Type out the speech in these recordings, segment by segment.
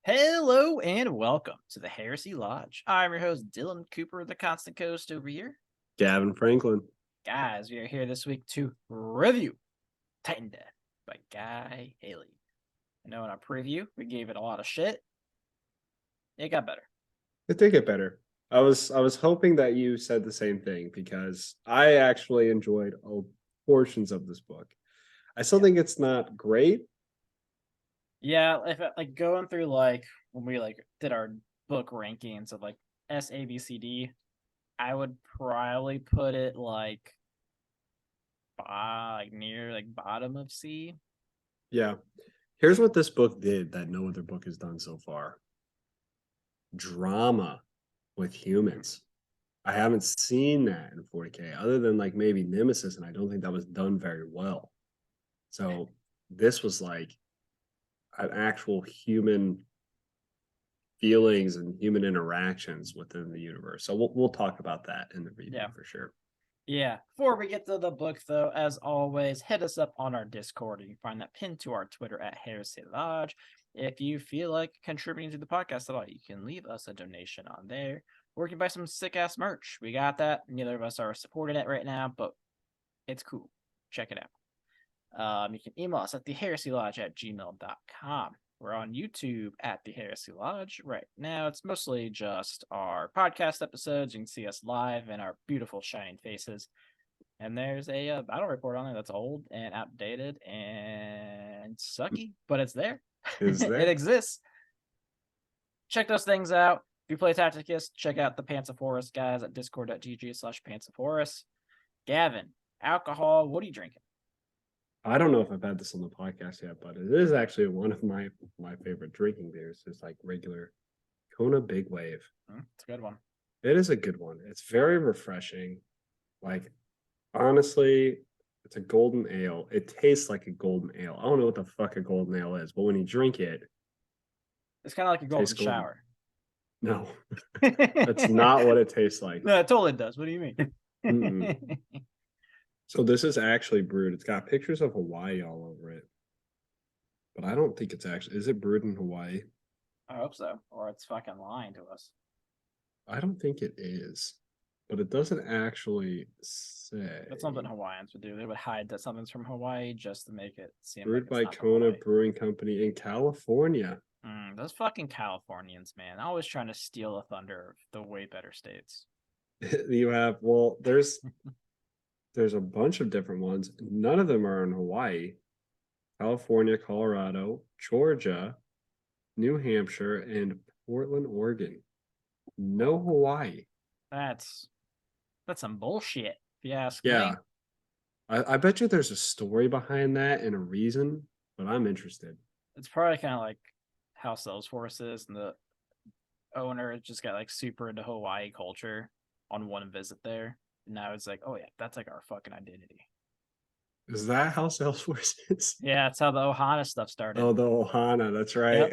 Hello and welcome to the Heresy Lodge. I'm your host, Dylan Cooper, the constant coast over here. Gavin Franklin. Guys, we are here this week to review Titandeath by Guy Haley. I know in our preview, we gave it a lot of shit. It got better. It did get better. I was hoping that you said the same thing because I actually enjoyed portions of this book. I still think it's not great. Yeah, if like going through when we did our book rankings of S, A, B, C, D, I would probably put it near bottom of C. Yeah. Here's what this book did that no other book has done so far. Drama with humans. I haven't seen that in 40K other than maybe Nemesis, and I don't think that was done very well. So this was like an actual human feelings and human interactions within the universe. So we'll talk about that in the review for sure. Yeah. Before we get to the book, though, as always, hit us up on our Discord. You can find that pinned to our Twitter at Heresy Lodge. If you feel like contributing to the podcast at all, you can leave us a donation on there, or you can buy some sick ass merch. We got that. Neither of us are supporting it right now, but it's cool. Check it out. You can email us at theherесylodge@gmail.com. We're on YouTube at The Heresy Lodge. Right now, it's mostly just our podcast episodes. You can see us live and our beautiful shining faces. And there's a battle report on there that's old and outdated and sucky, but it's there. It exists. Check those things out. If you play Tacticus, check out the Pansaforus guys at discord.gg/Pansaforus. Gavin, alcohol, what are you drinking? I don't know if I've had this on the podcast yet, but it is actually one of my favorite drinking beers. It's like regular Kona Big Wave. It's a good one. It is a good one. It's very refreshing. Like, honestly, it's a golden ale. It tastes like a golden ale. I don't know what the fuck a golden ale is, but when you drink it, it's kind of like a golden shower. No, that's not what it tastes like. No, it totally does. What do you mean? So this is actually brewed. It's got pictures of Hawaii all over it. But I don't think it's actually... Is it brewed in Hawaii? I hope so. Or it's fucking lying to us. I don't think it is. But it doesn't actually say. That's something Hawaiians would do. They would hide that something's from Hawaii just to make it seem brewed like by Kona Brewing Company in California. Those fucking Californians, man. Always trying to steal the thunder of the way better states. You have... Well, there's a bunch of different ones. None of them are in Hawaii. California, Colorado, Georgia, New Hampshire, and Portland, Oregon. No Hawaii. That's some bullshit, if you ask me. Yeah. I bet you there's a story behind that and a reason, but I'm interested. It's probably kind of like how Salesforce is, and the owner just got super into Hawaii culture on one visit there. Now it's oh yeah, that's our fucking identity. Is that how Salesforce is? Yeah, that's how the Ohana stuff started. Oh, the Ohana, that's right.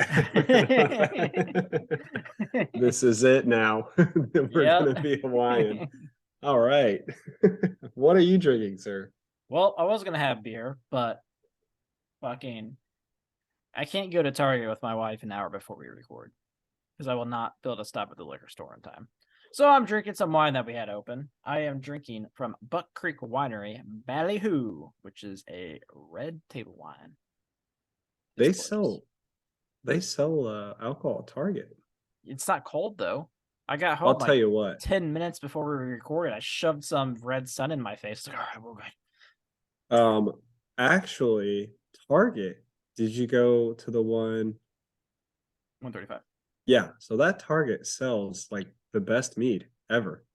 Yep. This is it now. We're gonna be Hawaiian. All right. What are you drinking, sir? Well, I was gonna have beer, but fucking I can't go to Target with my wife an hour before we record because I will not be able to stop at the liquor store in time. So I'm drinking some wine that we had open. I am drinking from Buck Creek Winery, Ballyhoo, which is a red table wine. They sell alcohol at Target. It's not cold though. I got home. I'll tell you what. 10 minutes before we recorded, I shoved some red sun in my face. All right, we're good. Actually, Target. Did you go to the one? 135. Yeah, so that Target sells the best mead ever.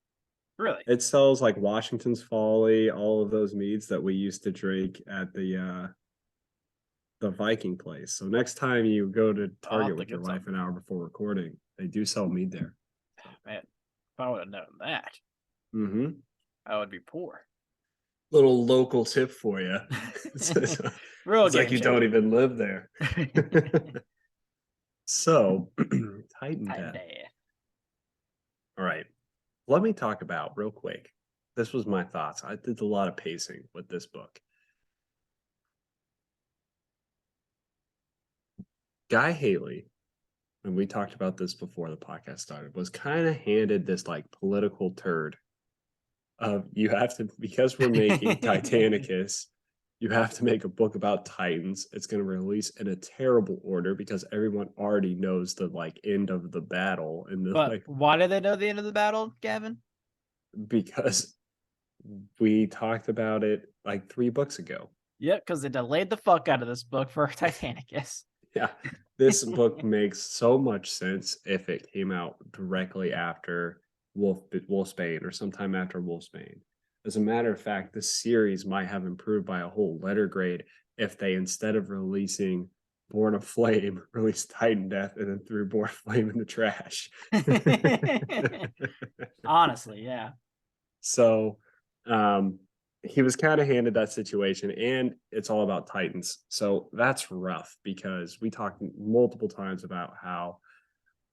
Really? It sells Washington's Folly, all of those meads that we used to drink at the Viking place. So next time you go to Target with your wife an hour before recording, they do sell mead there. Man, if I would have known that, I would be poor. Little local tip for you. It's like you don't even live there. So, Titandeath. All right. Let me talk about real quick. This was my thoughts. I did a lot of pacing with this book. Guy Haley and we talked about this before the podcast started, was kind of handed this like political turd of you have to, because we're making Titanicus, you have to make a book about Titans. It's going to release in a terrible order because everyone already knows the like end of the battle and the But like why do they know the end of the battle, Gavin? because we talked about it like 3 books ago. Yep, because they delayed the fuck out of this book for Titanicus. Yeah, this book makes so much sense if it came out directly after Wolfsbane or sometime after Wolfsbane. As a matter of fact, this series might have improved by a whole letter grade if they, instead of releasing Born of Flame, released Titandeath and then threw Born of Flame in the trash. Honestly, yeah. So he was kind of handed that situation, and it's all about Titans. So that's rough because we talked multiple times about how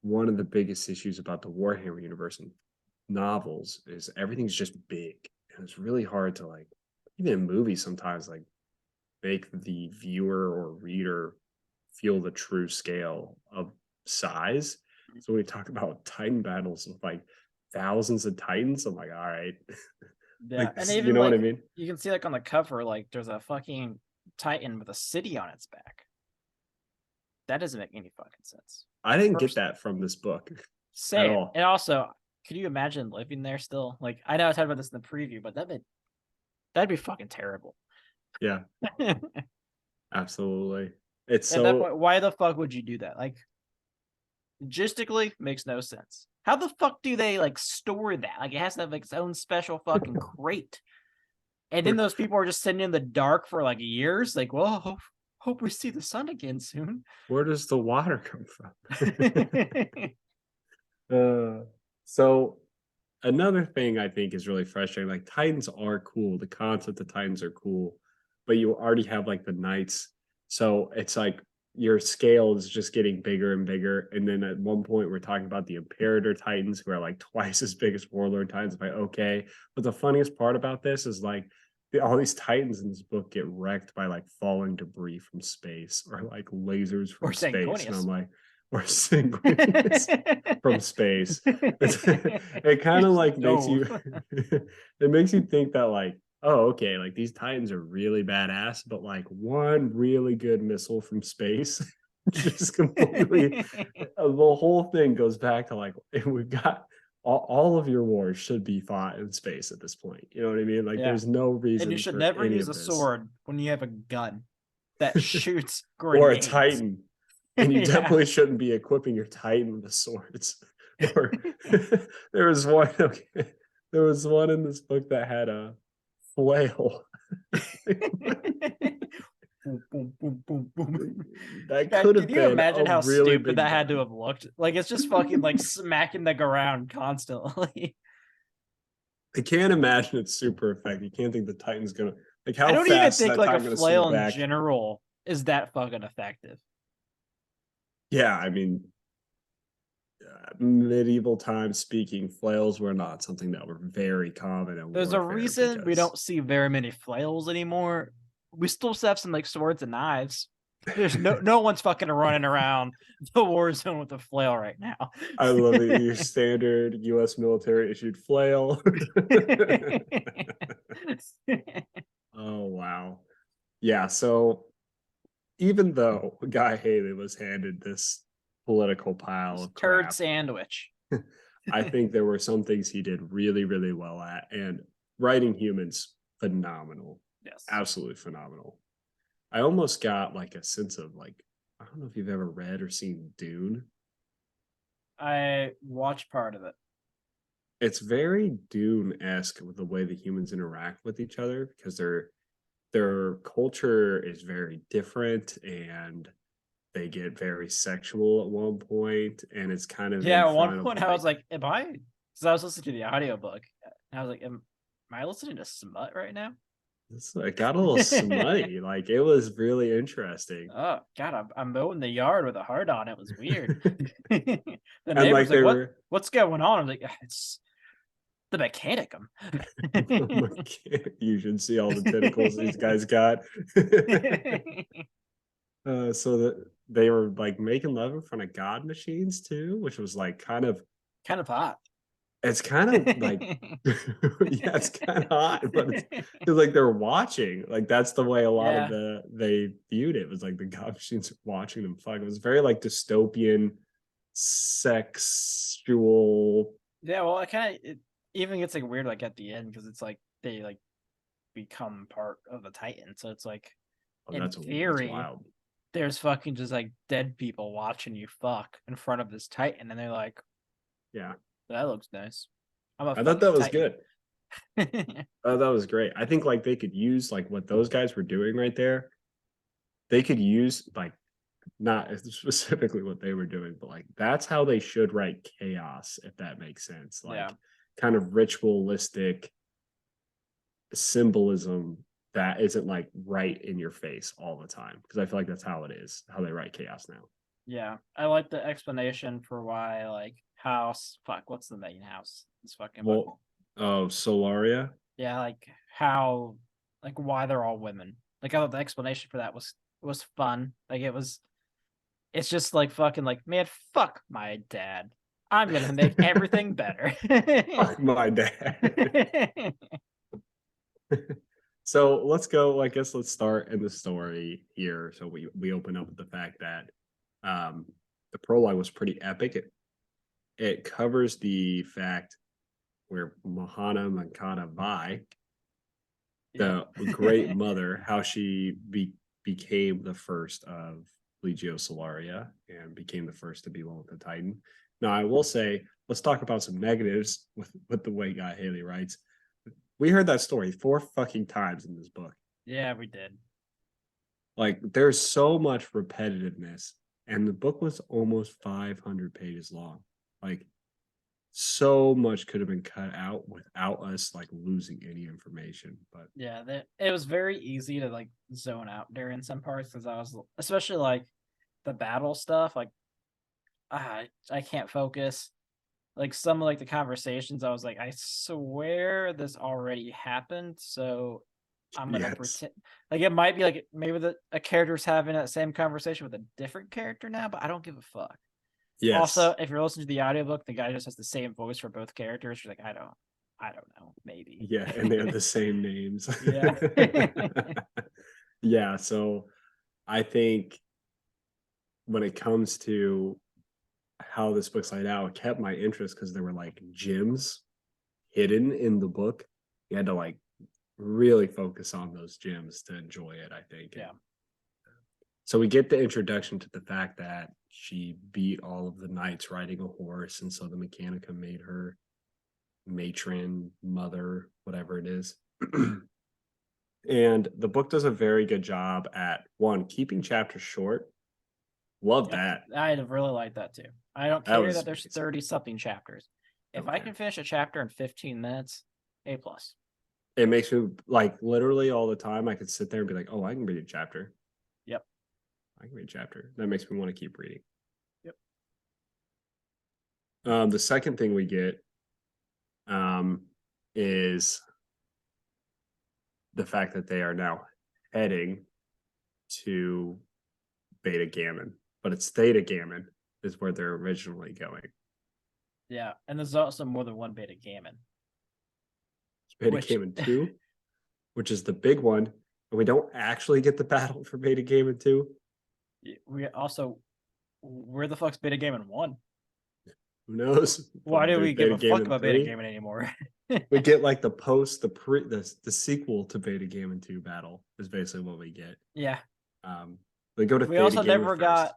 one of the biggest issues about the Warhammer universe and novels is everything's just big. And it's really hard to like, even in movies sometimes, like make the viewer or reader feel the true scale of size. So when we talk about Titan battles with like thousands of Titans, I'm like, all right. Yeah, Like, and you even know what I like mean? you can see like on the cover, like there's a fucking Titan with a city on its back. That doesn't make any fucking sense. I didn't get First, that from this book at same. all. And also, could you imagine living there still? Like I know I talked about this in the preview, but that'd be fucking terrible. Yeah, absolutely. It's At that so point, why the fuck would you do that? Like logistically makes no sense. How the fuck do they like store that? Like it has to have like its own special fucking crate. And then those people are just sitting in the dark for like years. Like, well, hope we see the sun again soon. where does the water come from? So another thing I think is really frustrating. Like Titans are cool. The concept of Titans are cool, but you already have like the Knights. So it's like your scale is just getting bigger and bigger. And then at one point we're talking about the Imperator Titans who are like twice as big as Warlord Titans. Like, okay. But the funniest part about this is like all these Titans in this book get wrecked by like falling debris from space or like lasers Or from space. And I'm Sanguinius. like, or Sanguinius from space. It kind of like makes you it makes you think that like, oh, okay, like these Titans are really badass, but like one really good missile from space just completely the whole thing goes back to like we've got all of your wars should be fought in space at this point. You know what I mean? Like Yeah. there's no And you reason should for never any use of a this. sword when you have a gun that shoots Or a grenades. Titan. And you Yeah. definitely shouldn't be equipping your Titan with swords. Or there was one, okay, there was one in this book that had a flail. Boom, boom, boom, boom, boom. That God, could can have you been a imagine how really stupid big that had to gun. have looked? Like it's just fucking like smacking the ground constantly. I can't imagine it's super effective. You can't think the Titan's gonna like I how don't even fast is think that like a Titan gonna swing flail in back? general is that fucking effective. Yeah, I mean, medieval times speaking, flails were not something that were very common in There's a warfare reason we because don't see very many flails anymore. We still have some like swords and knives. There's no one's fucking running around the war zone with a flail right now. I love it. Your standard U.S. military issued flail. Oh wow, yeah. So even though Guy Haley was handed this political pile of Turd crap, sandwich. I think there were some things he did really, really well at, and writing humans, phenomenal, Yes. absolutely phenomenal. I almost got like a sense of like, I don't know if you've ever read or seen Dune. I watched part of it. It's very Dune-esque with the way the humans interact with each other because their culture is very different and they get very sexual at one point, and it's kind of Yeah, in at one front of point I was like, am I? Because I was listening to the audiobook. And I was like, am I listening to smut right now? it got a little smutty. Like it was really interesting. Oh God, I'm mowing the yard with a heart on. It was weird. The And like neighbor's like, they "What? were What's going on?" I'm like, "It's the mechanicum." you should see all the tentacles these guys got. So that they were like making love in front of god machines too, which was like kind of Kind of hot. it's kind of like yeah, it's kind of hot, but it's like they're watching. Like that's the way a lot of Yeah. they viewed it was like the god machines watching them fuck. It was very like dystopian, sexual. Yeah, well, it even gets like weird like at the end because it's like they like become part of the Titan. So it's like Oh, in that's theory, wild. there's fucking just like dead people watching you fuck in front of this Titan, and they're like, Yeah, that looks nice. I'm gonna I thought fuck that your was Titan. good. Oh, that was great. I think like they could use like what those guys were doing right there. They could use like not specifically what they were doing, but like that's how they should write chaos, if that makes sense. Yeah. Like kind of ritualistic symbolism that isn't like right in your face all the time. Because I feel like that's how it is, how they write chaos now. Yeah. I like the explanation for why like house fuck, what's the main house? This fucking book. Well, oh, Solaria. Yeah, like how like why they're all women. Like I thought the explanation for that was fun. Like it's just like fucking like, man, fuck my dad. I'm gonna make everything better. Fuck my dad. So let's go. I guess let's start in the story here. So we open up with the fact that um, the prologue was pretty epic. It covers the fact where Mahana Mankata Vai, Yep. the great mother, how she became the first of Legio Solaria and became the first to be one with the Titan. Now, I will say, let's talk about some negatives with the way Guy Haley writes. We heard that story 4 fucking times in this book. Yeah, we did. Like, there's so much repetitiveness, and the book was almost 500 pages long. Like, so much could have been cut out without us like losing any information. But Yeah, it was very easy to like zone out during some parts because I was especially like the battle stuff. Like I can't focus. Like some of like the conversations, I was like, I swear this already happened. So I'm gonna yes, pretend like it might be like maybe a character's having that same conversation with a different character now, but I don't give a fuck. Also, yes, if you're listening to the audiobook, the guy just has the same voice for both characters. You're like, I don't know, maybe. yeah, and they have the same names. Yeah. Yeah, so I think when it comes to how this book's laid out, it kept my interest because there were like gems hidden in the book. You had to like really focus on those gems to enjoy it, I think. Yeah. So we get the introduction to the fact that she beat all of the knights riding a horse, and so the Mechanica made her matron, mother, whatever it is. And the book does a very good job at one keeping chapters short. Love Yep. that. I really like that too. I don't That care was that there's amazing. 30 something chapters. If Don't I care. can finish a chapter in 15 minutes, A plus. It makes me like literally all the time. I could sit there and be like, "Oh, I can read a chapter. Yep. I can read a chapter." That makes me want to keep reading. Yep. The second thing we get um, is the fact that they are now heading to Beta Gammon, but it's Theta Gammon is where they're originally going. Yeah. And there's also more than one beta gammon. Beta Which Gammon 2, which is the big one. And we don't actually get the battle for Beta Gammon 2. we also where the fuck's beta gammon 1? Who knows? Why do There's we give Beta a fuck Gammon about beta 3. gammon anymore? We get like the post, the sequel to Beta Gammon 2 battle is basically what we get. Yeah. They go to We Theta also Gammon never first. got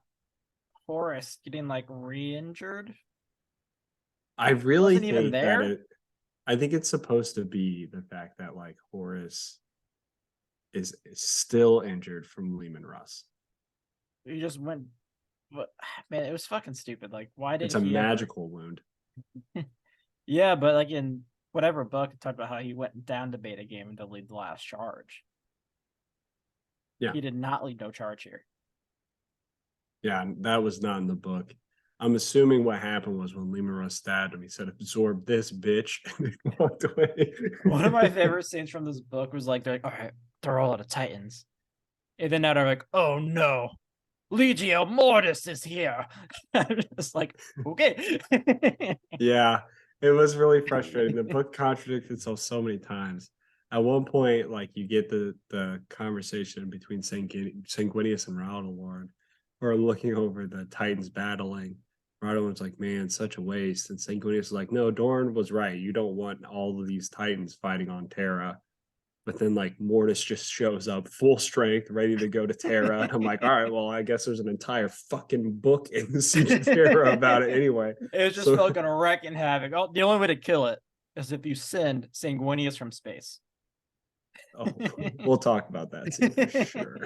Horace getting like re-injured. I really Wasn't even think that there. I think it's supposed to be the fact that like Horace is still injured from Lehman Russ. He just went, but man, it was fucking stupid. Like, why did It's a he ever? magical wound. Yeah, but like in whatever book, it talked about how he went down to beta game to lead the last charge. Yeah. He did not lead no charge here. Yeah, that was not in the book. I'm assuming what happened was when Lehman Russ stabbed him, he said, "Absorb this, bitch," and he walked away. One of my favorite scenes from this book was like they're like, all right, they're all out of Titans. And then now they're like, oh no. Legio Mortis is here. I'm just like, okay. Yeah, it was really frustrating. The book contradicts itself so many times. At one point, like you get the conversation between Sanguinius and Raldalord, who are looking over the Titans battling. Raldalord's like, "Man, such a waste," and Sanguinius is like, "No, Dorn was right. You don't want all of these Titans fighting on Terra." But then like Mortis just shows up full strength, ready to go to Terra. And I'm like, all right, well, I guess there's an entire fucking book in the Siege of Terra about it anyway. It was just So fucking wrecking havoc. Oh, the only way to kill it is if you send Sanguinius from space. oh, we'll talk about that too for sure.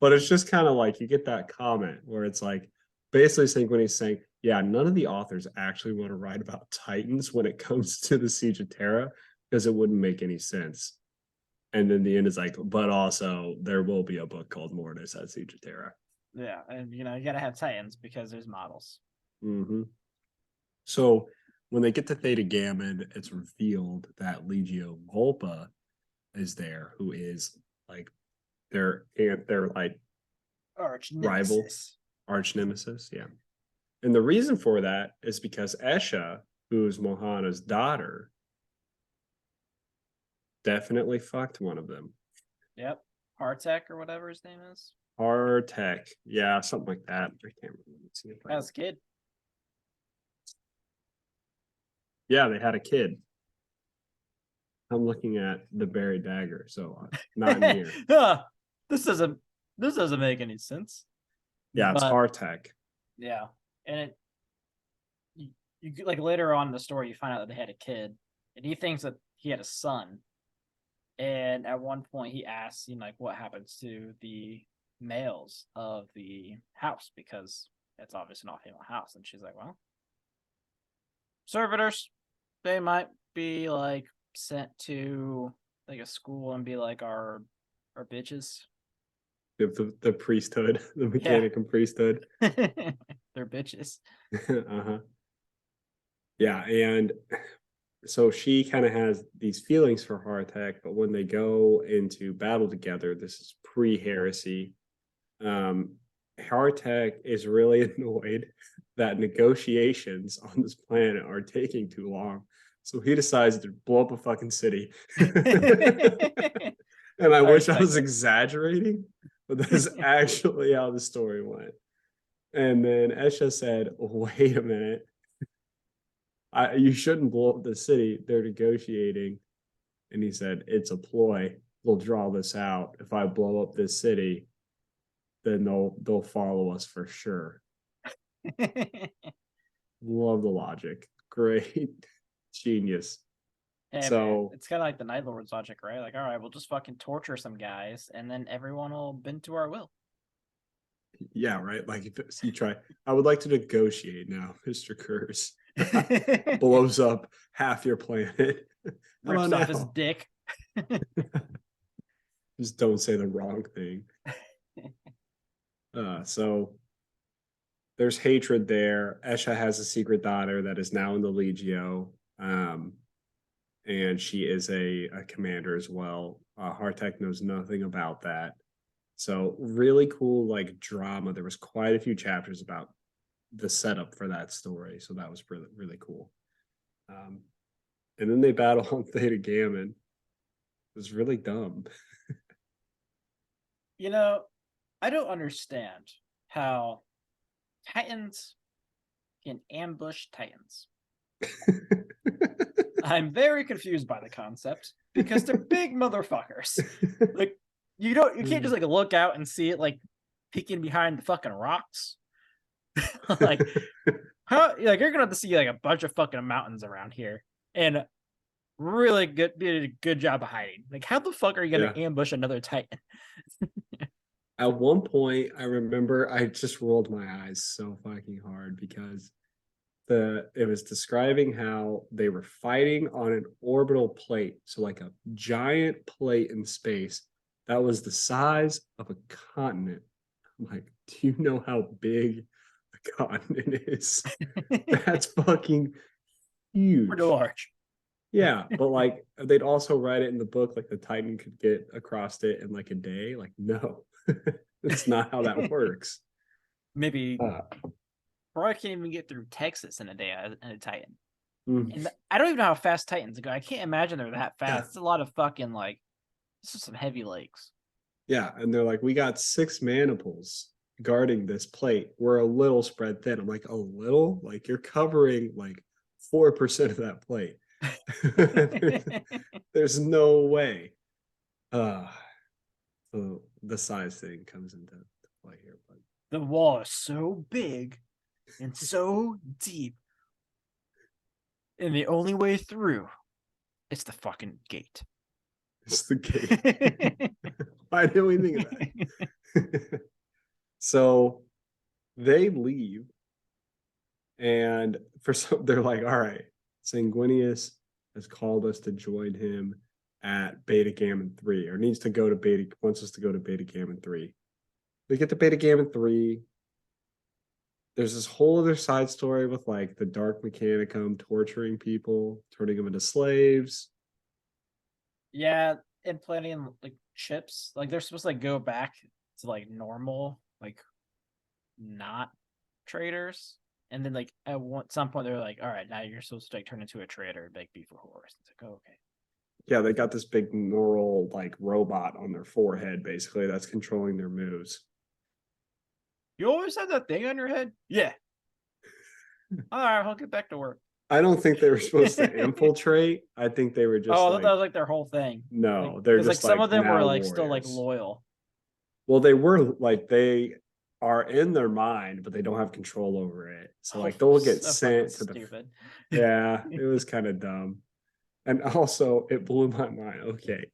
But it's just kind of like you get that comment where it's like basically Sanguinius saying, yeah, none of the authors actually want to write about Titans when it comes to the Siege of Terra because it wouldn't make any sense. And then the end is like, but also there will be a book called Mortis at Siege of Terra. Yeah, and you gotta have Titans because there's models. Mm-hmm. So when they get to Theta Gammon, it's revealed that Legio Volpa is there, who is like their like Arch rival, nemesis. arch nemesis. Yeah. And the reason for that is because Esha, who's Mohana's daughter, definitely fucked one of them. Yep. Hartek or whatever his name is. Hartek. Yeah, something like that. I can't remember. Let's see if I... As a kid. Yeah, they had a kid. I'm looking at the buried dagger, so not in here. This doesn't make any sense. Yeah, it's Hartek. Yeah. And you like later on in the story you find out that they had a kid and he thinks that he had a son. And at one point he asks, like what happens to the males of the house because it's obviously not a female house. And she's like, well, servitors, they might be like sent to like a school and be like our bitches. The priesthood, the mechanic and priesthood. They're bitches. Uh-huh. Yeah, and so she kind of has these feelings for Hartek, but when they go into battle together, this is pre-heresy. Hartek is really annoyed that negotiations on this planet are taking too long. So he decides to blow up a fucking city. And I wish I was exaggerating, but that's actually how the story went. And then Esha said, wait a minute. You shouldn't blow up the city. They're negotiating. And he said, it's a ploy. We'll draw this out. If I blow up this city, then they'll follow us for sure. Love the logic. Great. Genius. Hey, so man, it's kind of like the Night Lord's logic, right? Like, all right, we'll just fucking torture some guys, and then everyone will bend to our will. Yeah, right. Like if you try, I would like to negotiate now, Mr. Curse. Blows up half your planet. Rips off his dick. Just don't say the wrong thing. So there's hatred there. Esha has a secret daughter that is now in the Legio. And she is a commander as well. Hartek knows nothing about that. So really cool, like drama. There was quite a few chapters about the setup for that story. So that was really, really cool. And then they battle on Theta Gammon. It was really dumb. I don't understand how Titans can ambush Titans. I'm very confused by the concept because they're big motherfuckers. Like you can't just like look out and see it like peeking behind the fucking rocks. Like how like you're gonna have to see like a bunch of fucking mountains around here and really did a good job of hiding. Like how the fuck are you gonna ambush another Titan? At one point, I remember I just rolled my eyes so fucking hard because it was describing how they were fighting on an orbital plate, so like a giant plate in space that was the size of a continent. I'm like, do you know how big the continent is? That's fucking huge. Pretty large. Yeah, but like they'd also write it in the book like the Titan could get across it in like a day. Like, no. It's not how that works. Maybe Uh, probably can't even get through Texas in a day in a Titan. mm, And I don't even know how fast Titans go. I can't imagine they're that fast. Yeah. It's a lot of fucking like, this is some heavy legs. yeah, and they're like, we got 6 maniples guarding this plate. We're a little spread thin. I'm like, a little? Like you're covering like 4% of that plate. There's no way. Uh so the size thing comes into play here, but The wall is so big and so deep. And the only way through, it's the fucking gate. it's the gate. Why didn't we think of that? So they leave, and for some, they're like, all right, Sanguinius has called us to join him at Beta Gammon 3, or needs to go to Beta, wants us to go to Beta Gammon 3. We get to Beta Gammon 3. There's this whole other side story with like the Dark Mechanicum torturing people, turning them into slaves. Yeah, implanting like chips. Like they're supposed to like go back to like normal, like not traders. And then like at some point they're like, all right, now you're supposed to like turn into a trader and like beef for horse. It's like, oh, okay. Yeah, they got this big neural like robot on their forehead, basically, that's controlling their moves. You always have that thing on your head? Yeah. All right, I'll get back to work. I don't think they were supposed to infiltrate. I think they were just Oh, I thought like, that was like their whole thing. no, they're Because like just some like of them were now like still like warriors. loyal. Well, they were like, they are in their mind, but they don't have control over it. So like they'll get So fucking sent to the stupid. yeah, it was kind of dumb. And also it blew my mind. Okay.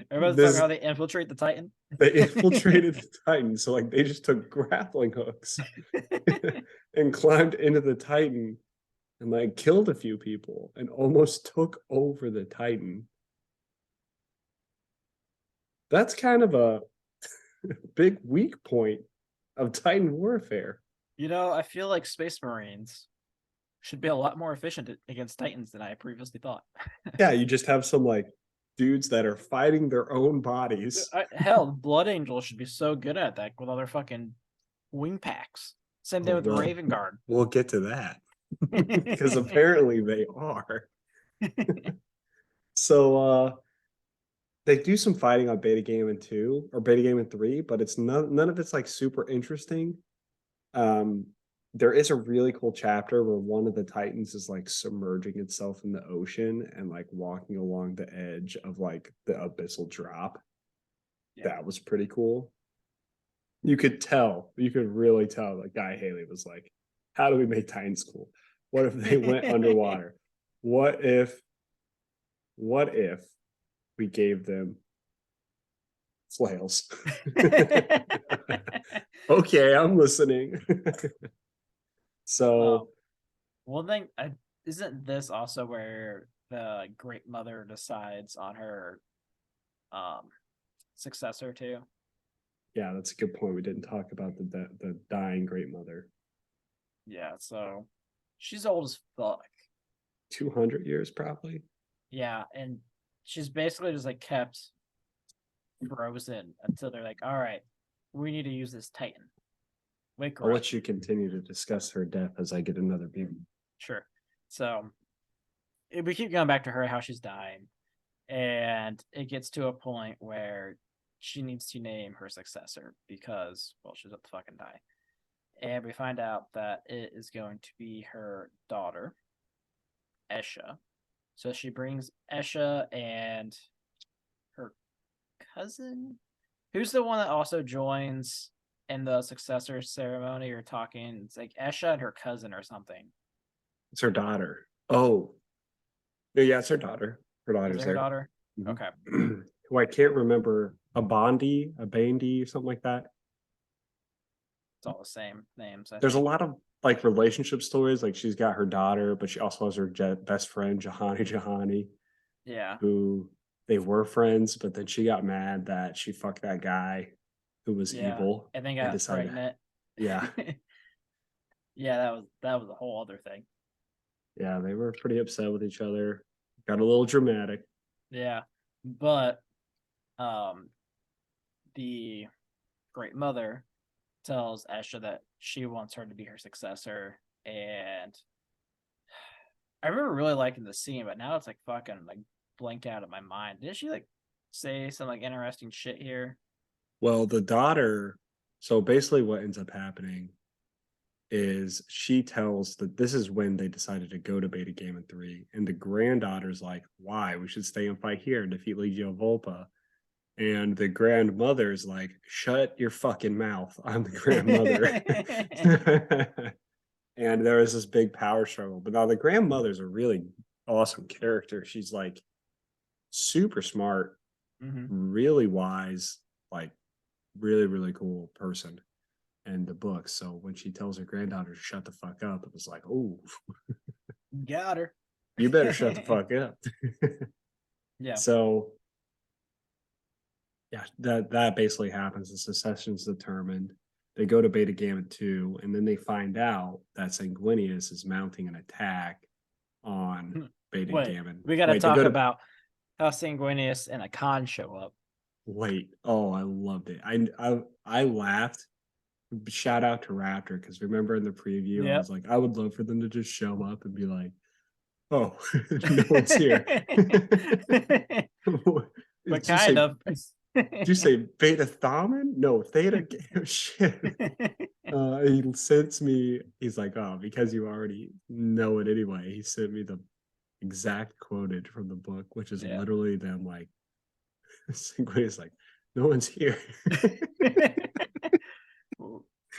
Everybody's talking This about how they infiltrate the Titan. they infiltrated the Titan. So like they just took grappling hooks and climbed into the Titan and like killed a few people and almost took over the Titan. That's kind of a big weak point of Titan warfare. You know, I feel like Space Marines should be a lot more efficient against Titans than I previously thought. Yeah, you just have some like dudes that are fighting their own bodies. Hell, Blood Angels should be so good at that with all their fucking wing packs. Same thing with well, Raven Guard. We'll get to that because apparently they are. So they do some fighting on Beta Gammon 2 or Beta Gammon 3, but it's none of it's like super interesting. Um, there is a really cool chapter where one of the Titans is like submerging itself in the ocean and like walking along the edge of like the abyssal drop. Yeah. That was pretty cool. You could really tell that Guy Haley was like, how do we make Titans cool? What if they went underwater? What if we gave them flails? Okay, I'm listening. So one thing, isn't this also where the Great Mother decides on her successor too? yeah, that's a good point. We didn't talk about the dying Great Mother. Yeah, so she's old as fuck. 200 years probably. Yeah, and she's basically just like kept frozen until they're like, all right, we need to use this Titan. Wake her I'll up. let you continue to discuss her death as I get another beer. Sure. So we keep going back to her, how she's dying. And it gets to a point where she needs to name her successor because, well, she's about to fucking die. And we find out that it is going to be her daughter, Esha. So she brings Esha and her cousin. Who's the one that also joins in the successor ceremony? You're talking, it's like Esha and her cousin or something. It's her daughter. Oh, yeah, it's her daughter. Her daughter's Is it her there. daughter? Mhm. Okay. Who I can't remember. A Bandi, something like that. It's all the same names. There's a lot of like relationship stories. Like she's got her daughter, but she also has her best friend, Jahani, Yeah. who they were friends, but then she got mad that she fucked that guy who was evil And then got decided, pregnant. yeah. Yeah, that was a whole other thing. Yeah, they were pretty upset with each other. Got a little dramatic. Yeah. But the Great Mother tells Esha that she wants her to be her successor. And I remember really liking the scene, but now it's like fucking like blanked out of my mind. Did she like say some like interesting shit here? Well, the daughter, so basically what ends up happening is she tells that this is when they decided to go to Beta Gamma 3. And the granddaughter's like, why? We should stay and fight here and defeat Legio Volpa. And the grandmother's like, shut your fucking mouth. I'm the grandmother. And there was this big power struggle. But now the grandmother's a really awesome character. She's like super smart, really wise, like really, really cool person in the book. So when she tells her granddaughter to shut the fuck up, it was like, oh, Got her. you better shut the fuck up. Yeah. So yeah, that basically happens. The secession's determined. They go to Beta Gamma 2, and then they find out that Sanguinius is mounting an attack on Beta Wait, Gamma. we got to Wait, they talk go to about how Sanguinius and a Khan show up. wait. Oh, I loved it. I laughed. Shout out to Raptor, because remember in the preview, I Yep. was like, I would love for them to just show up and be like, oh, no one's here. Did But you kind say of. did you say Beta Thaman? No, Theta. Shit. He sends me, he's like, oh, because you already know it anyway. He sent me the exact quoted from the book, which is Yeah. literally them like, Sanguinius like, no one's here.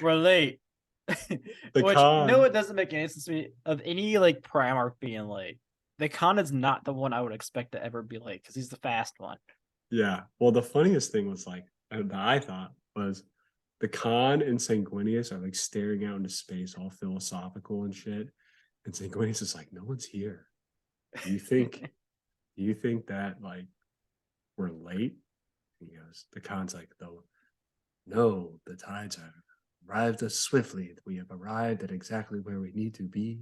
We're late. The Which, Khan. it doesn't make any sense to me of any like Primarch being late. The Khan is not the one I would expect to ever be late because he's the fast one. Yeah. Well, the funniest thing was like, that I thought was the Khan and Sanguinius are like staring out into space, all philosophical and shit. And Sanguinius is like, no one's here. Do you think that like we're late? He goes, the Khan's like, though, no, the tides have arrived us swiftly. We have arrived at exactly where we need to be.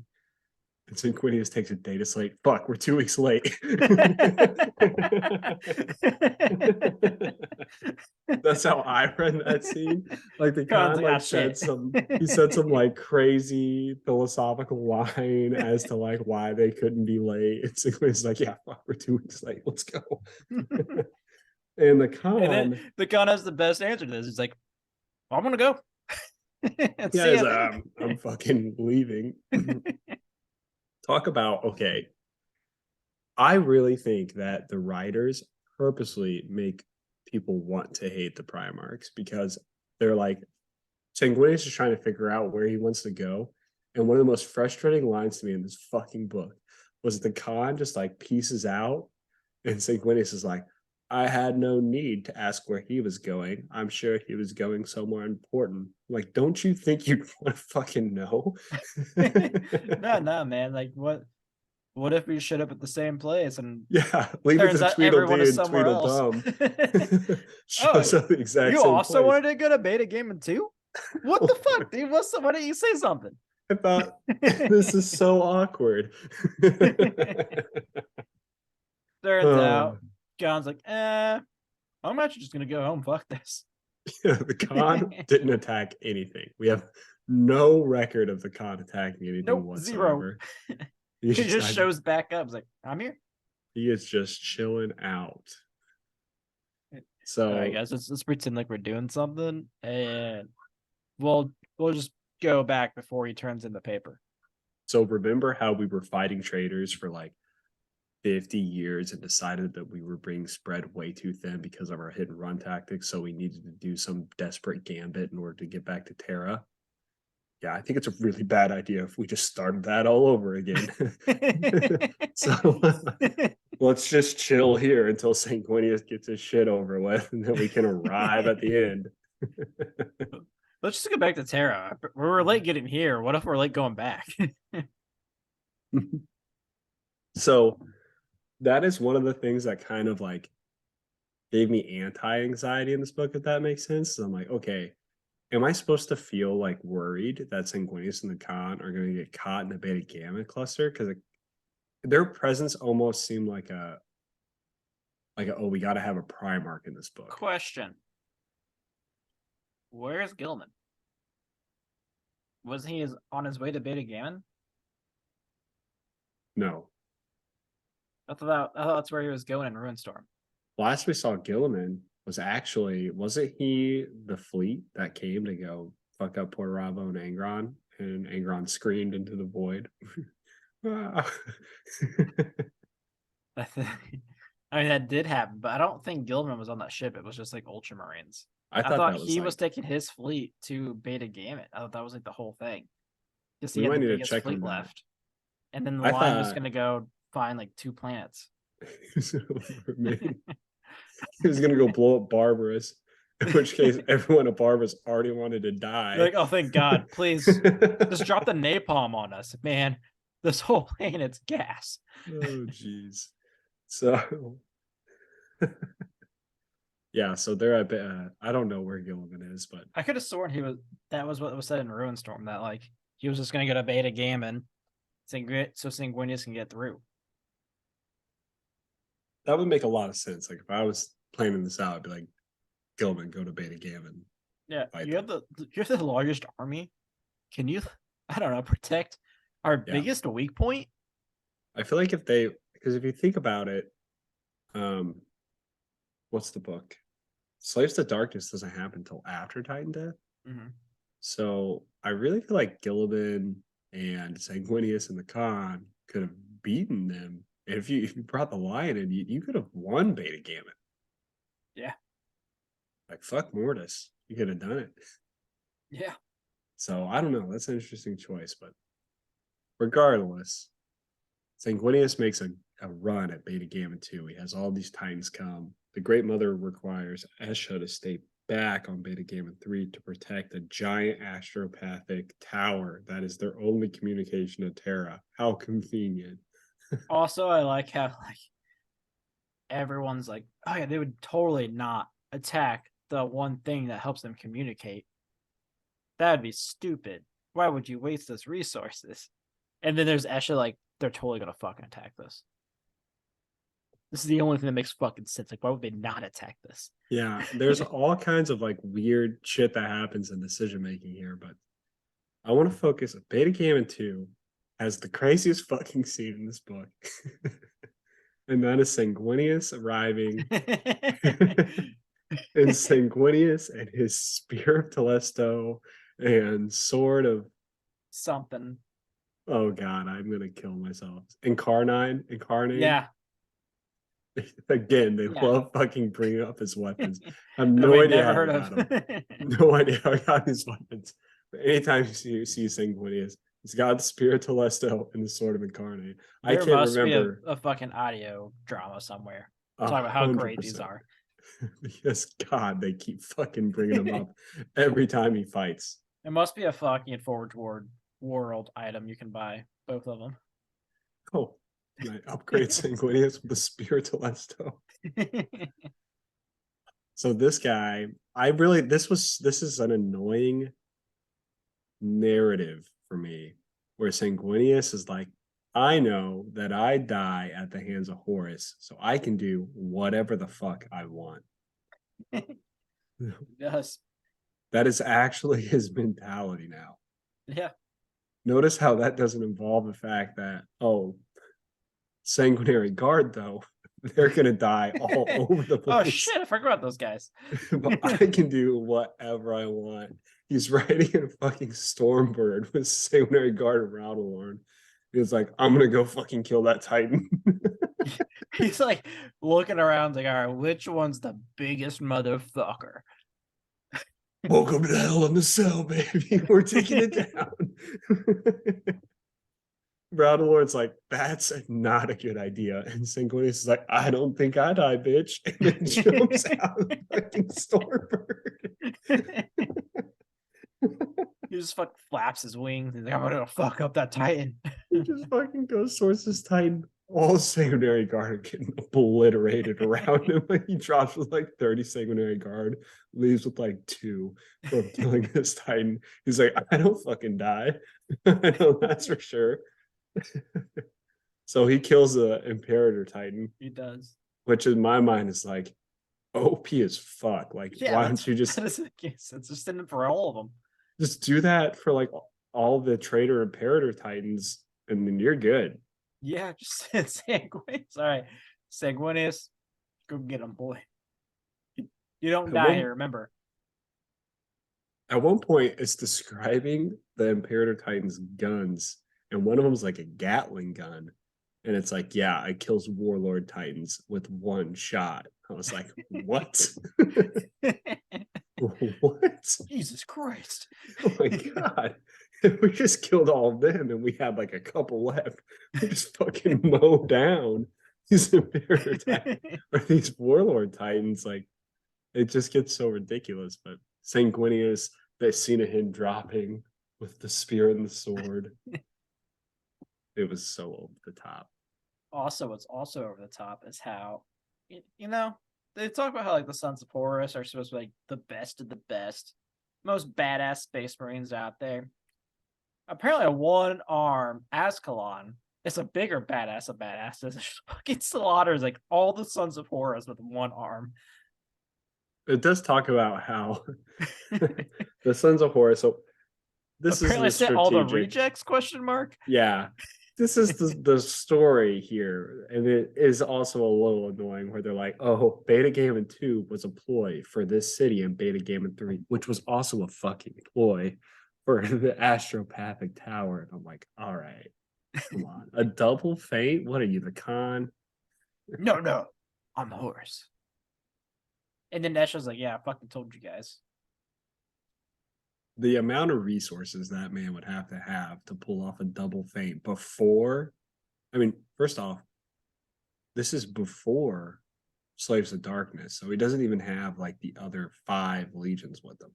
And Sanguinius takes a data slate. Fuck, we're 2 weeks late. That's how I read that scene. Like the Khan like said some he said some like crazy philosophical line as to like why they couldn't be late. It's like, yeah, fuck, we're 2 weeks late. Let's go. And the Khan, and then the Khan has the best answer to this. He's like, I'm gonna go. yeah, I'm fucking leaving. Talk about, okay. I really think that the writers purposely make people want to hate the Primarchs because they're like, Sanguinius is trying to figure out where he wants to go. And one of the most frustrating lines to me in this fucking book was the Khan just like pieces out, and Sanguinius is like, I had no need to ask where he was going. I'm sure he was going somewhere important. Like, don't you think you'd want to fucking know? No, man. Like, what if we showed up at the same place and Yeah, leave it turns to out everyone Tweedledee is and somewhere else? Tweedledum. Oh, Shows up the exact you same also place. wanted to go to Beta Gamma too? What the fuck, dude? Why didn't you say something? I thought, this is so awkward. Turns out, John's like, I'm actually just gonna go home. Fuck this. Yeah, the Khan didn't attack anything. We have no record of the Khan attacking anything Nope, whatsoever. zero. He He just shows back up. He's like, I'm here. He is just chilling out. So, all right, guys, let's pretend like we're doing something, and we'll just go back before he turns in the paper. So remember how we were fighting traders for like 50 years and decided that we were being spread way too thin because of our hit and run tactics. So we needed to do some desperate gambit in order to get back to Terra. Yeah, I think it's a really bad idea if we just started that all over again. So let's just chill here until Sanguinius gets his shit over with, and then we can arrive at the end. Let's just go back to Terra. We're late getting here. What if we're late going back? So that is one of the things that kind of like gave me anti-anxiety in this book, if that makes sense. So I'm like, okay, am I supposed to feel like worried that Sanguinius and the Khan are going to get caught in the Beta Gamma cluster? Because their presence almost seemed like oh, we got to have a Primarch in this book. Question. Where's Gilman? Was he on his way to Beta Gammon? No. I thought that's where he was going in Ruinstorm. Last we saw Gilliman wasn't he the fleet that came to go fuck up Puerto Rabo and Angron screamed into the void? I mean, that did happen, but I don't think Gilman was on that ship. It was just like Ultramarines. I I thought thought that was he like, was taking his fleet to Beta Gammon. I thought that was like the whole thing. Because he we had might the need to biggest check fleet on that. left. And then the I line was thought going to go find like 2 planets. he was gonna go blow up Barbarous, in which case everyone at Barbarous already wanted to die. You're like, oh, thank God, please just drop the napalm on us, man. This whole planet's gas. Oh, jeez. So, yeah, so they're at, I don't know where Gilliman is, but I could have sworn that was what was said in Ruinstorm, that like he was just going to go to Beta Gammon so Sanguinius can get through. that would make a lot of sense. Like if I was planning this out, I'd be like, Gilliman, go to Beta Gammon. Yeah, you're the largest army. Can you, I don't know, protect our biggest weak point? I feel like because if you think about it, what's the book? Slaves to Darkness doesn't happen until after Titandeath. Mm-hmm. So I really feel like Gilliman and Sanguinius and the Khan could have beaten them. And if you brought the lion in, you could have won Beta Gammon. Yeah. Like fuck Mortis. You could have done it. Yeah. So I don't know. That's an interesting choice, but regardless, Sanguinius makes a run at Beta Gammon 2. He has all these Titans come. The Great Mother requires Esha to stay back on Beta Gammon 3 to protect a giant astropathic tower that is their only communication to Terra. How convenient. Also, I like how like everyone's like, oh yeah, they would totally not attack the one thing that helps them communicate. That'd be stupid. Why would you waste those resources? And then there's Esha like, they're totally gonna fucking attack this. This is the only thing that makes fucking sense. Like, why would they not attack this? Yeah, there's all kinds of like weird shit that happens in decision making here, but I want to focus. Beta Gammon 2 has the craziest fucking scene in this book. And that is Sanguinius arriving. And Sanguinius and his Spear of Telesto and Sword of something. Oh god, I'm gonna kill myself. Incarnate. Yeah. Again, they love fucking bringing up his weapons. I have no idea how he got them. No idea how he got his weapons. But anytime you see Sanguinius, he's got the Spear of Telesto and the Sword of Incarnate. I can't remember. Be a fucking audio drama somewhere. Talk about how great these are. Because God, they keep fucking bringing him up every time he fights. It must be a fucking Forge World item you can buy, both of them. Oh, can I upgrade Sanguinius with the Spear of Telesto? So this guy, this is an annoying narrative for me, where Sanguinius is like, I know that I die at the hands of Horus, so I can do whatever the fuck I want. Yes. That is actually his mentality now. Yeah. Notice how that doesn't involve the fact that, Sanguinary Guard, though, they're going to die all over the place. Oh, shit, I forgot about those guys. But I can do whatever I want. He's riding in a fucking Stormbird with Sanguinary Guard and Rowdalorn. He's like, I'm going to go fucking kill that Titan. He's like looking around like, all right, which one's the biggest motherfucker? Welcome to hell in the cell, baby. We're taking it down. Rowdalorn's like, that's not a good idea. And Sanguinius is like, I don't think I die, bitch. And then jumps out of the fucking Stormbird. He just fucking flaps his wings. He's like, I'm gonna fuck up that Titan. He just fucking goes towards this Titan. All Sanguinary Guard are getting obliterated around him. Like he drops with like 30 Sanguinary Guard, leaves with like 2 from killing this Titan. He's like, I don't fucking die. I know that's for sure. So he kills the Imperator Titan. He does. Which in my mind is like, OP as fuck. Like, Yeah, why don't you that is the case. It's just in it for all of them. just do that for like all the Trader Imperator Titans, and then you're good. Yeah, just Sanguinius. All right, Sanguinius, go get him, boy. You don't At die one here, remember. at one point, it's describing the Imperator Titans' guns, and one of them's like a Gatling gun, and it's like, yeah, it kills Warlord Titans with one shot. I was like, what? What? Jesus Christ. Oh my god. We just killed all of them and we had like a couple left. We just fucking mow down these Imperator Titans or these Warlord Titans. Like, it just gets so ridiculous. But Sanguinius, that scene of him dropping with the spear and the sword. It was so over the top. Also, what's also over the top is how, you know, they talk about how like the Sons of Horus are supposed to be like the best of the best, most badass space marines out there. Apparently, a one-arm Ascalon is a bigger badass of badasses. It fucking slaughters like all the Sons of Horus with one arm. It does talk about how the Sons of Horus. So this is Apparently, the sent all the strategic. rejects? Question mark. Yeah. This is the story here. And it is also a little annoying where they're like, oh, Beta Gamma 2 was a ploy for this city, and Beta Gamma 3, which was also a fucking ploy for the Astropathic Tower. And I'm like, all right, come on. A double fate? What are you, the con? No, I'm the horse. And then Nesha's like, yeah, I fucking told you guys. The amount of resources that man would have to pull off a double feint before. I mean, first off, this is before Slaves of Darkness, so he doesn't even have like the other 5 legions with him.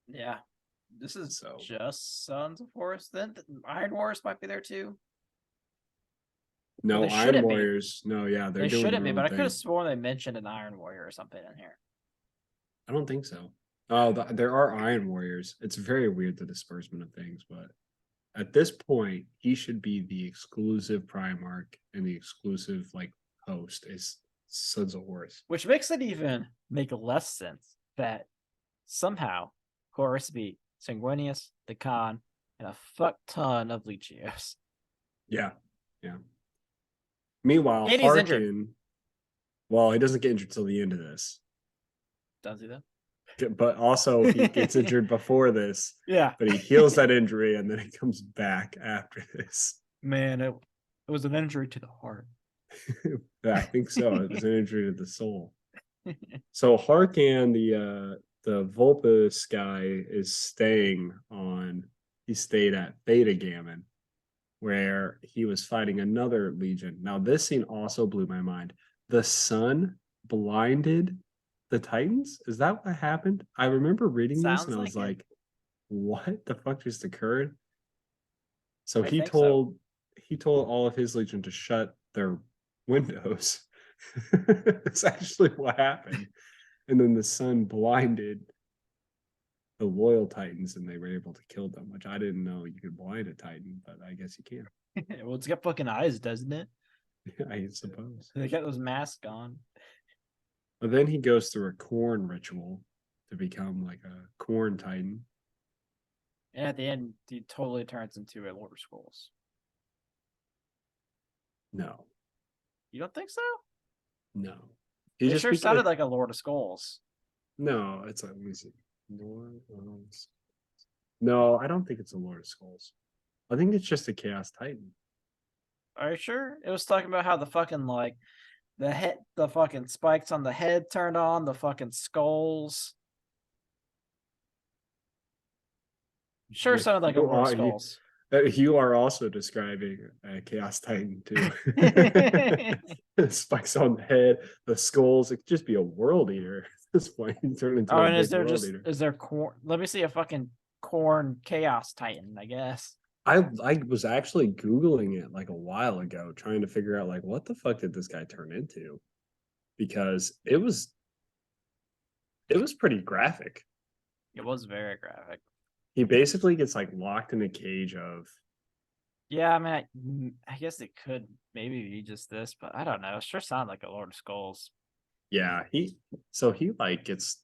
Yeah. This is So just Sons of Horus. Then Iron Wars might be there too. no they Iron shouldn't be. Warriors. No, yeah, they're They doing shouldn't their be, own but I could thing. have sworn they mentioned an Iron Warrior or something in here. I don't think so. Oh, there are Iron Warriors. It's very weird, the disbursement of things, but at this point, he should be the exclusive Primarch and the exclusive like host is Sons of Horus. Which makes it even make less sense that somehow Horus beat Sanguinius, the Khan, and a fuck ton of Legios. Yeah, yeah. Meanwhile, And he's injured. Harkin, well, he doesn't get injured till the end of this. Does he though? But also he gets injured before this. Yeah. But he heals that injury and then he comes back after this. Man, it was an injury to the heart. Yeah, I think so. It was an injury to the soul. So Harkan, the Vulpus guy, is staying on. He stayed at Beta Gammon, where he was fighting another legion. Now, this scene also blew my mind. The sun blinded the Titans. Is that what happened? I remember reading this and I was like, what the fuck just occurred? So he told all of his legion to shut their windows. That's actually what happened. And then the sun blinded the loyal Titans and they were able to kill them, which I didn't know you could blind a Titan, but I guess you can. Well, it's got fucking eyes, doesn't it? I suppose. They got those masks on. But then he goes through a corn ritual to become like a corn Titan. And at the end, he totally turns into a Lord of Skulls. No. You don't think so? No. He just sure sounded like a Lord of Skulls. No, it's like, let me see. No, I don't think it's a Lord of Skulls. I think it's just a Chaos Titan. Are you sure? It was talking about how the fucking like the fucking spikes on the head turned on, the fucking skulls. Sure sounded like a Lord of Skulls. You are also describing a Chaos Titan too. Spikes on the head, the skulls. It could just be a world eater at this point. Turn into a big world eater. Is there corn? Let me see a fucking corn Chaos Titan, I guess. I was actually Googling it like a while ago, trying to figure out like what the fuck did this guy turn into? Because it was pretty graphic. It was very graphic. He basically gets like locked in a cage of. Yeah, I mean, I guess it could maybe be just this, but I don't know. It sure sounded like a Lord of Skulls. Yeah, he like gets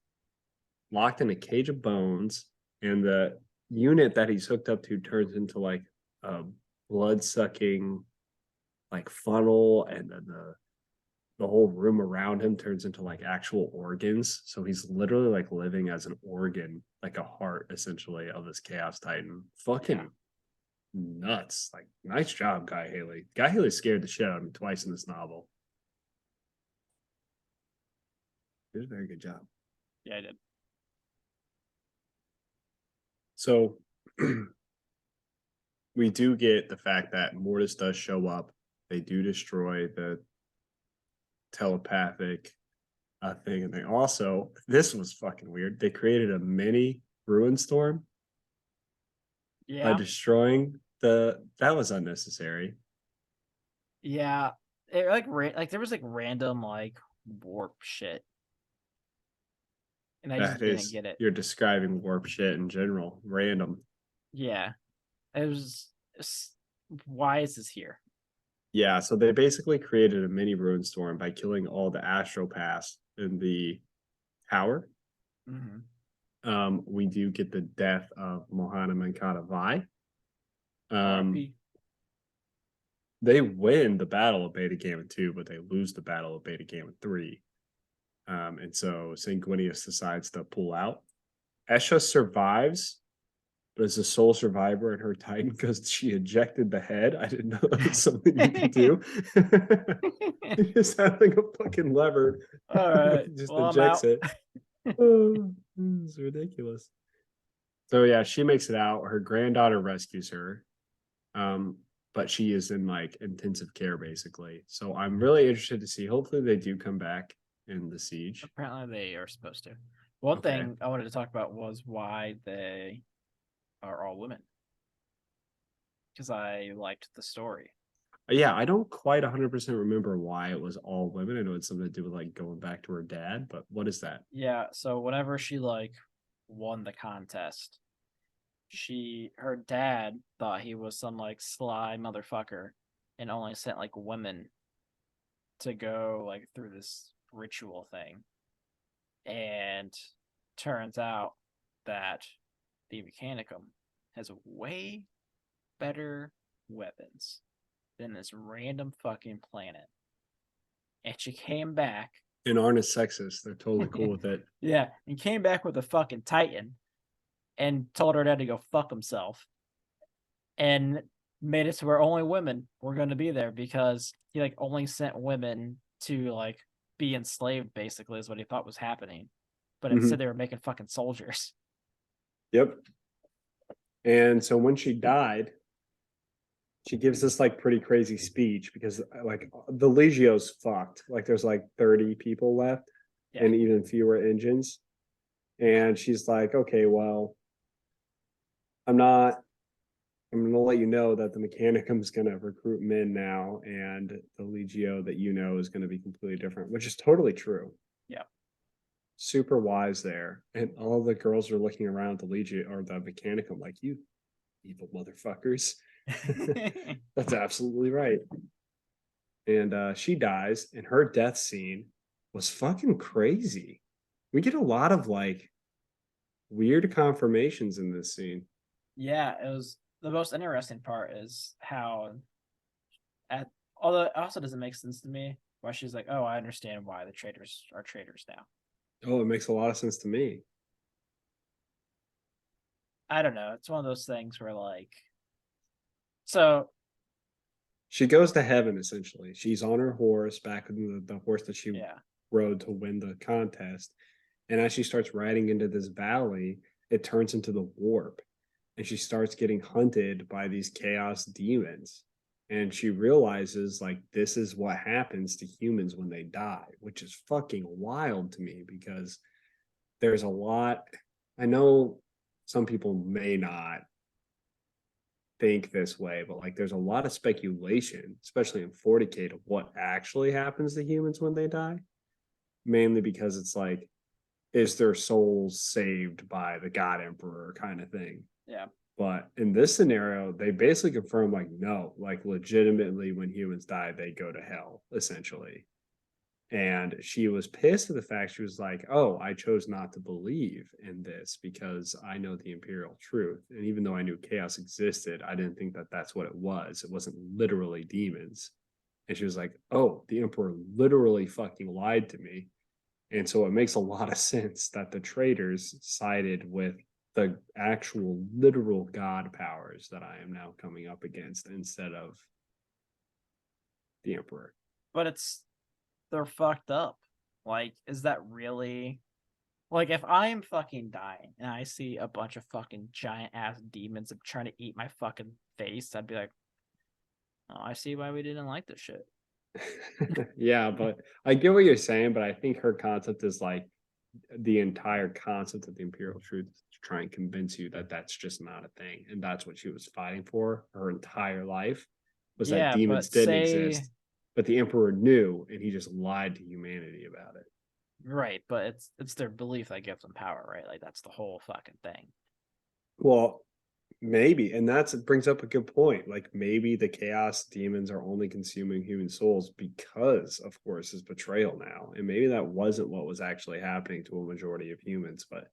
locked in a cage of bones, and the unit that he's hooked up to turns into like a blood sucking like funnel, and then the whole room around him turns into like actual organs. So he's literally like living as an organ, like a heart essentially of this Chaos Titan. Fucking nuts. Like, nice job, Guy Haley. Guy Haley scared the shit out of me twice in this novel. It did a very good job. Yeah, I did. So we do get the fact that Mortis does show up. They do destroy the telepathic thing. And they also, this was fucking weird. They created a mini ruin storm by Yeah. destroying that was unnecessary. Yeah. It like there was like random like warp shit. And I just That didn't is, get it. you're describing warp shit in general, random. Yeah. It was why is this here? Yeah, so they basically created a mini ruin storm by killing all the astropaths in the tower. We do get the death of Mohana Mankata Vi. RP. They win the Battle of Beta Gamma 2, but they lose the Battle of Beta Gamma 3. And so Sanguinius decides to pull out. Esha survives, but is a sole survivor in her Titan because she ejected the head. I didn't know that was something you could do. Just having a fucking lever. All right. Just Well, I'm ejects out. it. Oh, it's ridiculous. So yeah, she makes it out. Her granddaughter rescues her. But she is in like intensive care basically. So I'm really interested to see. Hopefully they do come back in the siege. Apparently they are supposed to. One Okay. thing I wanted to talk about was why they are all women. Because I liked the story. Yeah, I don't quite 100% remember why it was all women. I know it's something to do with like going back to her dad, but what is that? Yeah, so whenever she like won the contest, her dad thought he was some like sly motherfucker and only sent like women to go like through this ritual thing. And turns out that the Mechanicum has way better weapons than this random fucking planet. And she came back. And aren't as sexist. They're totally cool with it. Yeah, and came back with a fucking Titan and told her dad to go fuck himself. And made it to where only women were going to be there because he like only sent women to like be enslaved, basically, is what he thought was happening. But instead, they were making fucking soldiers. Yep. And so when she died, she gives this like pretty crazy speech because like the Legio's fucked. Like there's like 30 people left and even fewer engines. And she's like, okay, well, I'm going to let you know that the Mechanicum is going to recruit men now, and the Legio that you know is going to be completely different, which is totally true. Yeah. Super wise there. And all the girls are looking around the Legio or the Mechanicum like, you evil motherfuckers. That's absolutely right. And she dies, and her death scene was fucking crazy. We get a lot of like weird confirmations in this scene. Yeah, it was the most interesting part is how although it also doesn't make sense to me why she's like, oh, I understand why the traitors are traitors now. Oh, it makes a lot of sense to me. I don't know. It's one of those things where like, so she goes to heaven essentially. She's on her horse, back in the horse that she rode to win the contest. And as she starts riding into this valley, it turns into the warp. And she starts getting hunted by these chaos demons. And she realizes like this is what happens to humans when they die, which is fucking wild to me because there's a lot. I know some people may not think this way, but like there's a lot of speculation, especially in 40K, to what actually happens to humans when they die. Mainly because it's like, is their souls saved by the God Emperor kind of thing? Yeah. But in this scenario, they basically confirm like, no, like legitimately when humans die, they go to hell, essentially. And she was pissed at the fact, she was like, oh, I chose not to believe in this because I know the imperial truth. And even though I knew chaos existed, I didn't think that that's what it was. It wasn't literally demons. And she was like, oh, the emperor literally fucking lied to me. And so it makes a lot of sense that the traitors sided with the actual literal god powers that I am now coming up against instead of the emperor. But they're fucked up. Like, is that really like if I'm fucking dying and I see a bunch of fucking giant ass demons trying to eat my fucking face, I'd be like, oh, I see why we didn't like this shit. Yeah, but I get what you're saying, but I think her concept is like the entire concept of the imperial truth is to try and convince you that that's just not a thing, and that's what she was fighting for her entire life, was that Yeah, demons but didn't say exist, but the emperor knew, and he just lied to humanity about it. right, but it's their belief that gives them power, right? Like that's the whole fucking thing. Well, maybe, and that's it brings up a good point. Like maybe the chaos demons are only consuming human souls because of Horus's betrayal now, and maybe that wasn't what was actually happening to a majority of humans. But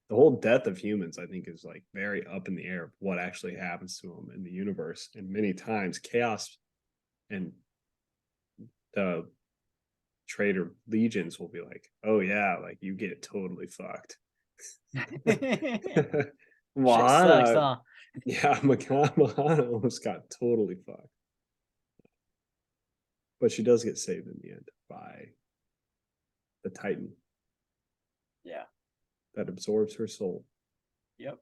the whole death of humans, I think, is like very up in the air of what actually happens to them in the universe. And many times, chaos and the traitor legions will be like, "Oh yeah, like you get totally fucked." Shit sucks, Mahana, huh? yeah, Mahana almost got totally fucked, but she does get saved in the end by the Titan Yeah. that absorbs her soul. Yep.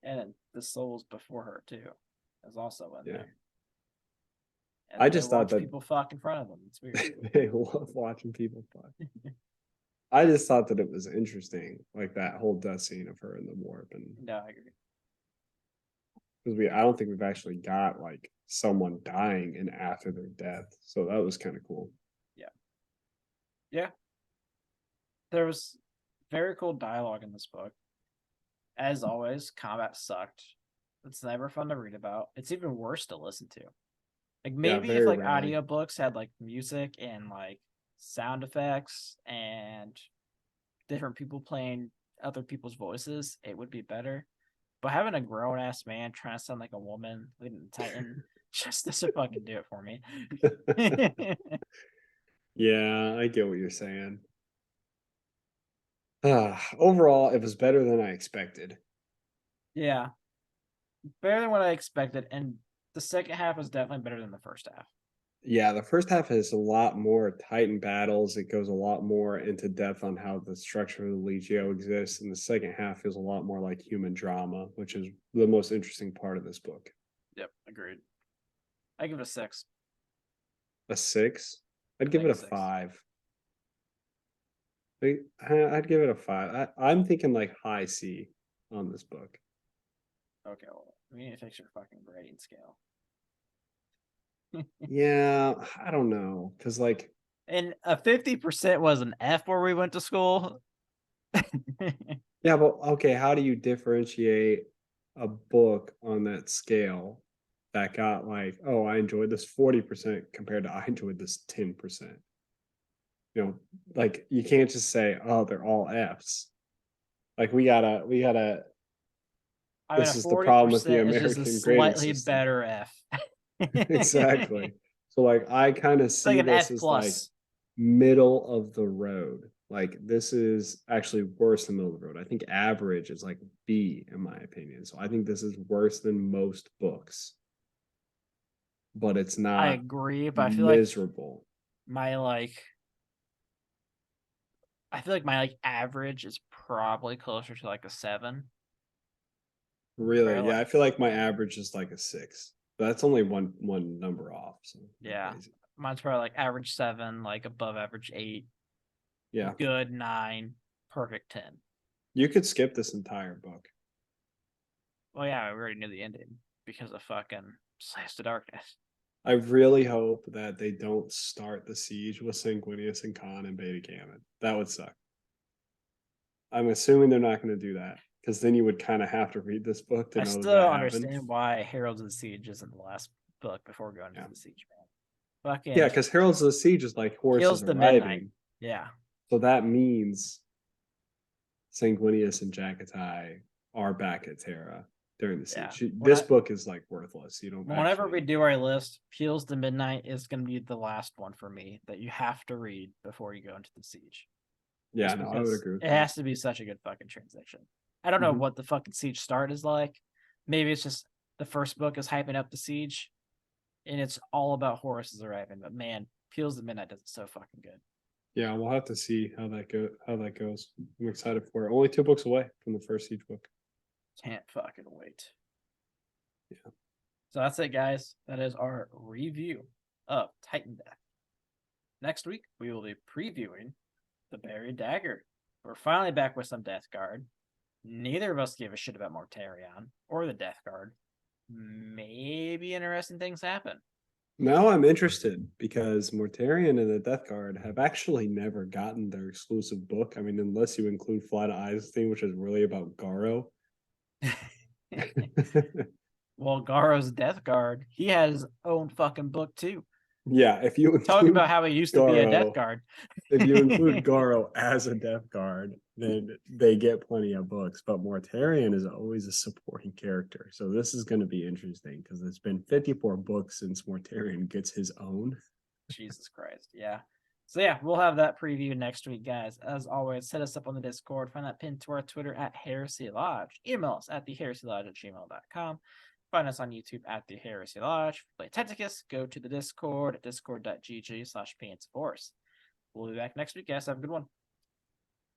And the souls before her too is also in Yeah, there. I And they just thought watch that people fuck in front of them. It's weird. they love watching people fuck. I just thought that it was interesting, like that whole death scene of her in the warp, and No, I agree. because I don't think we've actually got like someone dying and after their death, so that was kind of cool. Yeah. Yeah. There was very cool dialogue in this book. As always, combat sucked. It's never fun to read about. It's even worse to listen to. Like Yeah, maybe if very like rarely. audiobooks had like music and like sound effects and different people playing other people's voices, it would be better. But having a grown ass man trying to sound like a woman leading the Titan just doesn't fucking do it for me. Yeah, I get what you're saying. Overall, it was better than I expected. Yeah, better than what I expected, and the second half was definitely better than the first half. Yeah, the first half has a lot more Titan battles. It goes a lot more into depth on how the structure of the Legio exists, and the second half feels a lot more like human drama, which is the most interesting part of this book. Yep, agreed. I give it a 6. A six? I'd I give think it a a 6. five. I'd give it a five. I'm thinking like high C on this book. Okay, well, we need to fix your fucking grading scale. Yeah, I don't know, because like, And a 50% was an F where we went to school. yeah, but okay, how do you differentiate a book on that scale that got like, oh, I enjoyed this 40% compared to I enjoyed this 10%? You know, like you can't just say, oh, they're all Fs. Like we gotta I mean, a this is the problem with the 40% is just a American grading slightly system. better F. Exactly. So like I kind of It's like see an this F as like plus. middle of the road. Like this is actually worse than middle of the road. I think average is like B in my opinion. So I think this is worse than most books, but it's I not agree, but miserable. my like I feel like my like average is probably closer to like a 7. Really. Where Yeah, like I feel like my average is like a 6. But that's only one number off, so not yeah, crazy. mine's probably like average 7, like above average 8, Yeah. good 9, perfect 10. You could skip this entire book. Well, yeah, we already knew the ending because of fucking Slaves to Darkness. I really hope that they don't start the siege with Sanguinius and Khan and Beta Gammon. That would suck. I'm assuming they're not going to do that because then you would kind of have to read this book to I know that still that don't happened. understand why Heralds of the Siege isn't the last book before going Yeah. into the Siege, man. Fucking Yeah, because Heralds of the Siege is like kills horses the midnight. arriving. Yeah. So that means Sanguinius and Jackatai are back at Terra during the Yeah. siege. This book is like worthless. You don't Whenever actually... we do our list, Peels to Midnight is going to be the last one for me that you have to read before you go into the siege. Yeah, Just no, I would because agree with it that. has to be such a good fucking transition. I don't know Mhm. what the fucking siege start is like. Maybe it's just the first book is hyping up the siege, and it's all about Horus's arriving. But man, Peels to Midnight does it so fucking good. Yeah, we'll have to see how that goes. I'm excited for it. Only 2 books away from the first siege book. Can't fucking wait. Yeah. So that's it, guys. That is our review of Titandeath. Next week, we will be previewing The Buried Dagger. We're finally back with some Death Guard. Neither of us gave a shit about Mortarion or the Death Guard. Maybe interesting things happen. Now I'm interested because Mortarion and the Death Guard have actually never gotten their exclusive book. I mean, unless you include Fly to Eyes thing, which is really about Garo. Well, Garo's Death Guard, he has his own fucking book too. Yeah, if you Talk include about how he used to be a Death Garo, Guard. if you include Garo as a Death Guard, then they get plenty of books. But Mortarion is always a supporting character. So this is going to be interesting because it's been 54 books since Mortarion gets his own. Jesus Christ. Yeah. So yeah, we'll have that preview next week, guys. As always, hit us up on the Discord. Find that pinned to our Twitter at Heresy Lodge. Email us at theheresiolodge@gmail.com. Find us on YouTube at The Heresy Lodge. Play Tentacus, go to the Discord at discord.gg/Force. We'll be back next week, guys. Have a good one.